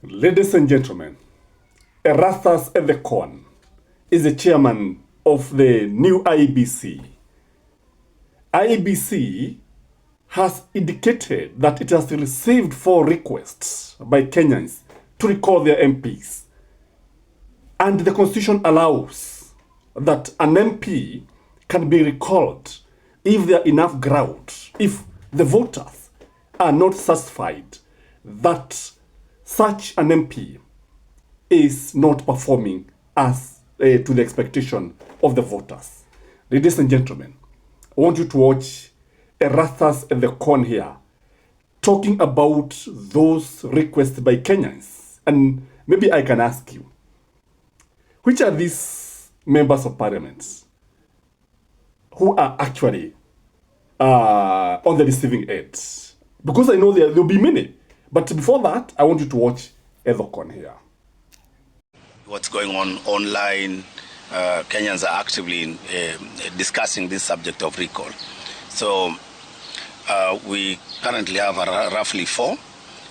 Ladies and gentlemen, Erastus Ethekon is the chairman of the new IEBC. IEBC has indicated that it has received 4 requests by Kenyans to recall their MPs. And the constitution allows that an MP can be recalled if there are enough ground, if the voters are not satisfied that such an MP is not performing as to the expectation of the voters. Ladies and gentlemen, I want you to watch Erastus Ethekon here talking about those requests by Kenyans. And maybe I can ask you, which are these members of parliament who are actually on the receiving end? Because I know there will be many. But before that, I want you to watch Ethekon here. What's going on online, Kenyans are actively discussing this subject of recall. So we currently have roughly 4.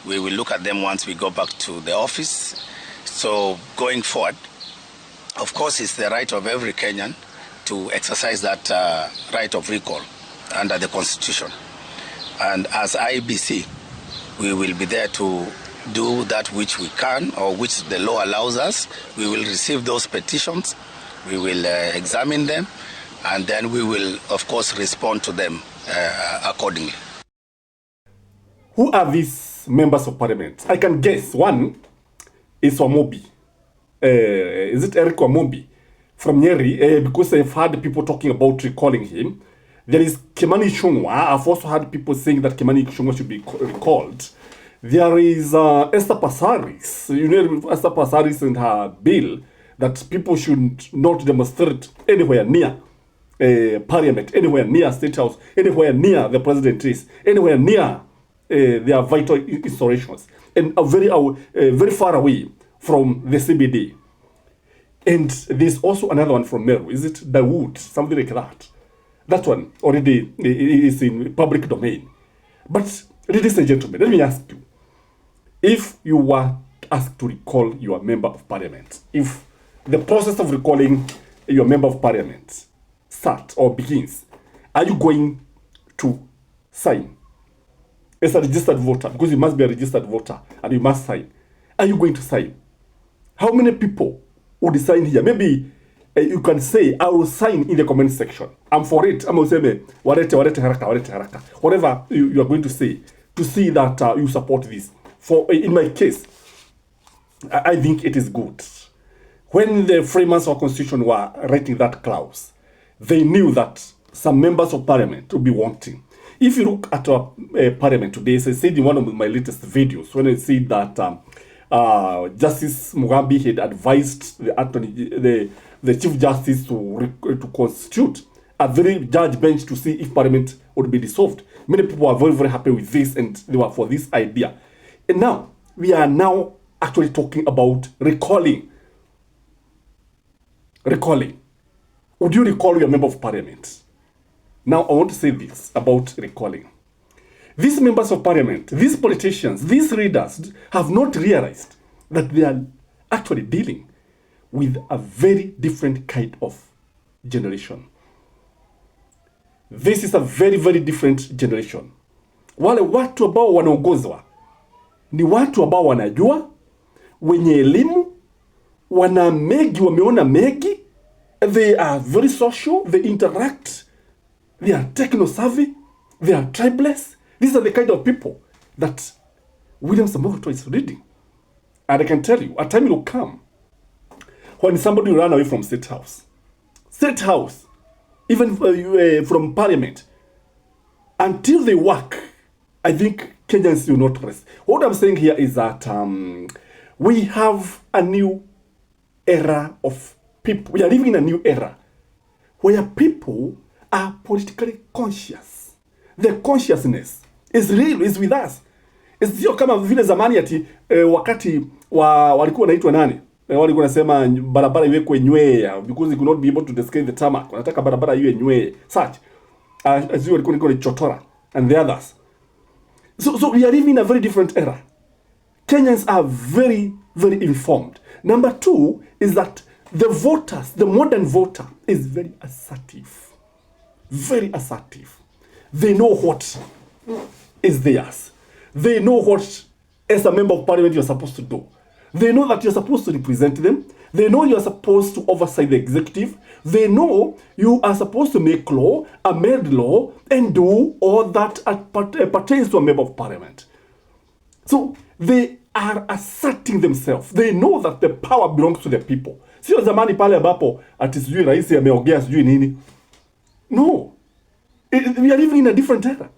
We will look at them once we go back to the office. So going forward, of course, it's the right of every Kenyan to exercise that right of recall under the Constitution. And as IEBC, we will be there to do that which we can or which the law allows us. We will receive those petitions, we will examine them, and then we will, of course, respond to them accordingly. Who are these members of parliament? I can guess. One is Wamobi. Is it Eric Wamobi from Nyeri? Because I've heard people talking about recalling him. There is Kimani Ichung'wah. I've also heard people saying that Kimani Ichung'wah should be recalled. There is Esther Passaris. You know, Esther Passaris and her bill that people should not demonstrate anywhere near parliament, anywhere near state house, anywhere near the president is, anywhere near their vital installations, and very far away from the CBD. And there's also another one from Meru. Is it Dawood? Something like that. That one already is in public domain. But ladies and gentlemen, let me ask you, if you were asked to recall your member of parliament, if the process of recalling your member of parliament starts or begins, are you going to sign as a registered voter? Because you must be a registered voter and you must sign. Are you going to sign? How many people would sign here? Maybe you can say, I will sign in the comment section. I'm for it. I'm going to say, haraka. Whatever you are going to say to see that you support this. For in my case, I think it is good. When the framers of Constitution were writing that clause, they knew that some members of parliament would be wanting. If you look at our parliament today, as I said in one of my latest videos, when I said that Justice Mugambi had advised the Chief Justice to constitute a very judge bench to see if parliament would be dissolved. Many people were very, very happy with this and they were for this idea. And now, we are now actually talking about recalling. Recalling. Would you recall your member of parliament? Now, I want to say this about recalling. These members of parliament, these politicians, these leaders have not realized that they are actually dealing with a very different kind of generation. This is a very, very different generation. Wale watu ambao wanaongozwa ni watu ambao wanajua, wenye elimu, wana mengi, wameona mengi, they are very social, they interact, they are techno-savvy, they are tribeless. These are the kind of people that William Samoei Ruto is leading. And I can tell you, a time will come when somebody will run away from State House, even from Parliament, until they work. I think Kenyans will not rest. What I'm saying here is that we have a new era of people. We are living in a new era where people are politically conscious. The consciousness is real, is with us. Sio kama vile zamani ati wakati walikuwa naitwa nani? Walikuwa nasema barabara iwekwe nywea because they could not be able to describe the tarmac. Wanataka barabara iwe nywea. Such as you walikuwa chotora and the others. So we are living in a very different era. Kenyans are very, very informed. Number two is that the voters, the modern voter, is very assertive. Very assertive. They know what is theirs. They know what, as a member of parliament, you're supposed to do. They know that you're supposed to represent them. They know you're supposed to oversight the executive. They know you are supposed to make law, amend law, and do all that pertains to a member of parliament. So they are asserting themselves. They know that the power belongs to the people. Sio zamani pale ambapo ati sijui rais ameongea sijui nini. No. We are living in a different era.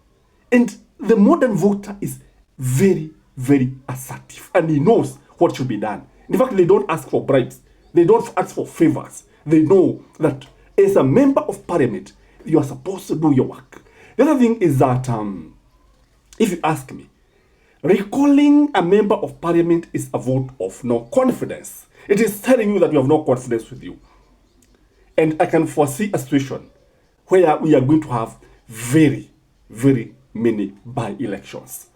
And the modern voter is very, very assertive. And he knows what should be done. In fact, they don't ask for bribes. They don't ask for favors. They know that as a member of parliament, you are supposed to do your work. The other thing is that, if you ask me, recalling a member of parliament is a vote of no confidence. It is telling you that you have no confidence with you. And I can foresee a situation where we are going to have very, very many by-elections.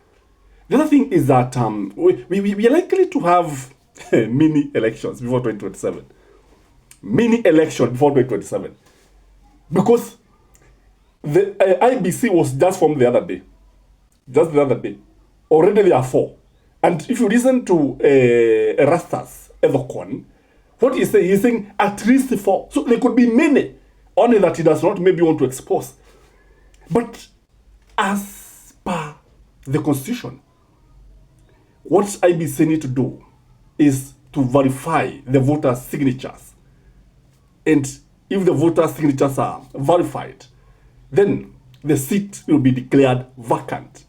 The other thing is that we are likely to have mini elections before 2027. Mini election before 2027. Because the IBC was just formed the other day. Just the other day. Already there are 4. And if you listen to Erastus Edokon, what he's saying at least 4. So there could be many. Only that he does not maybe want to expose. But as per the constitution, what IBC need to do is to verify the voters' signatures. And if the voters' signatures are verified, then the seat will be declared vacant.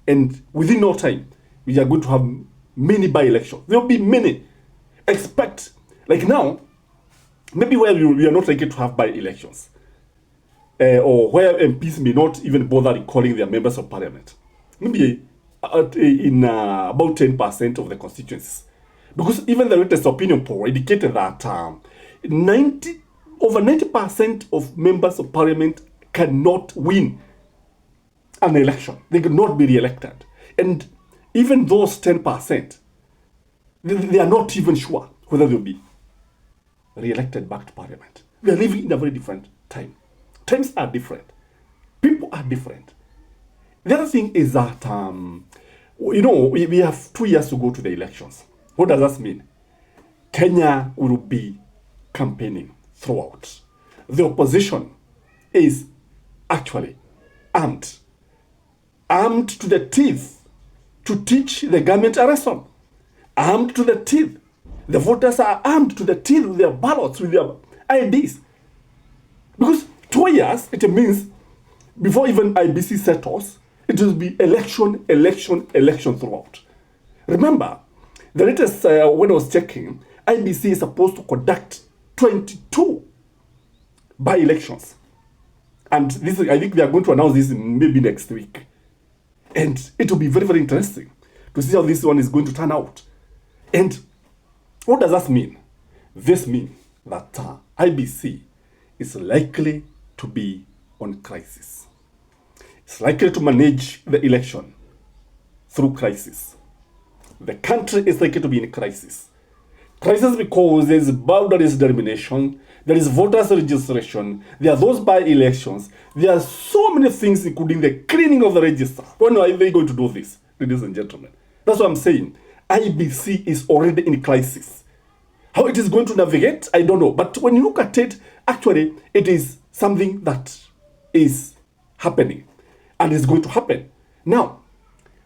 And within no time, we are going to have many by-elections. There will be many. Expect, like now, maybe where we are not likely to have by-elections, or where MPs may not even bother recalling their members of parliament. Maybe in about 10% of the constituencies. Because even the latest opinion poll indicated that over 90% of members of parliament cannot win an election. They cannot be re-elected. And even those 10%, they are not even sure whether they'll be re-elected back to parliament. We are living in a very different time. Times are different. People are different. The other thing is that, we have 2 years to go to the elections. What does that mean? Kenya will be campaigning throughout. The opposition is actually armed. Armed to the teeth to teach the government a lesson. Armed to the teeth. The voters are armed to the teeth with their ballots, with their IDs. Because 2 years, it means before even IBC settles, it will be election, election, election throughout. Remember, the latest, when I was checking, IBC is supposed to conduct 22 by-elections. And this, I think they are going to announce this maybe next week. And it will be very, very interesting to see how this one is going to turn out. And what does that mean? This means that IBC is likely to be on crisis. It's likely to manage the election through crisis. The country is likely to be in crisis. Crisis because there is boundaries determination, there is voters registration, there are those by-elections, there are so many things including the cleaning of the register. When are they going to do this, ladies and gentlemen? That's what I'm saying. IBC is already in crisis. How it is going to navigate, I don't know. But when you look at it, actually, it is something that is happening and is going to happen. Now,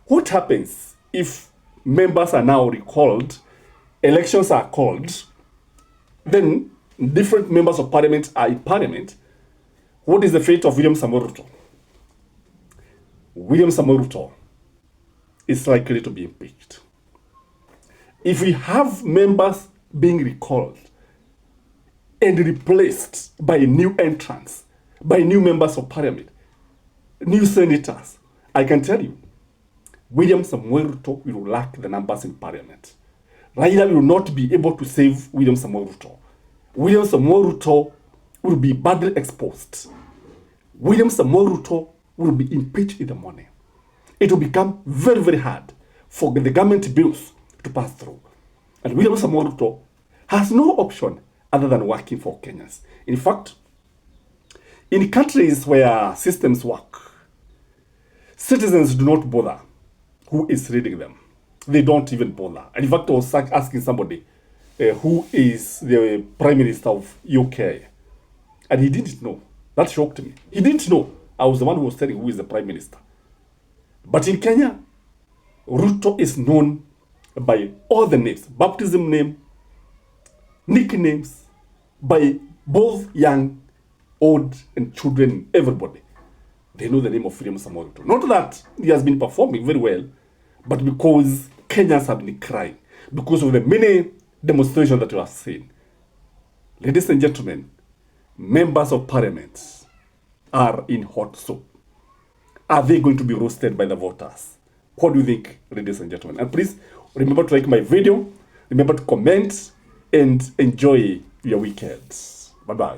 what happens if members are now recalled, elections are called, then different members of parliament are in parliament? What is the fate of William Samoei Ruto? William Samoei Ruto is likely to be impeached. If we have members being recalled and replaced by new entrants, by new members of parliament, new senators, I can tell you, William Samoei Ruto will lack the numbers in parliament. Raila will not be able to save William Samoei Ruto. William Samoei Ruto will be badly exposed. William Samoei Ruto will be impeached in the morning. It will become very, very hard for the government bills to pass through. And William Samoei Ruto has no option other than working for Kenyans. In fact, in countries where systems work, citizens do not bother who is leading them. They don't even bother. And in fact, I was asking somebody who is the Prime Minister of UK, and he didn't know. That shocked me. He didn't know. I was the one who was telling who is the Prime Minister. But in Kenya, Ruto is known by all the names, baptism name, nicknames, by both young, old, and children, everybody. They know the name of William Samoei Ruto. Not that he has been performing very well, but because Kenyans have been crying because of the many demonstrations that you have seen. Ladies and gentlemen, members of parliament are in hot soup. Are they going to be roasted by the voters? What do you think, ladies and gentlemen? And please remember to like my video, remember to comment, and enjoy your weekend. Bye-bye.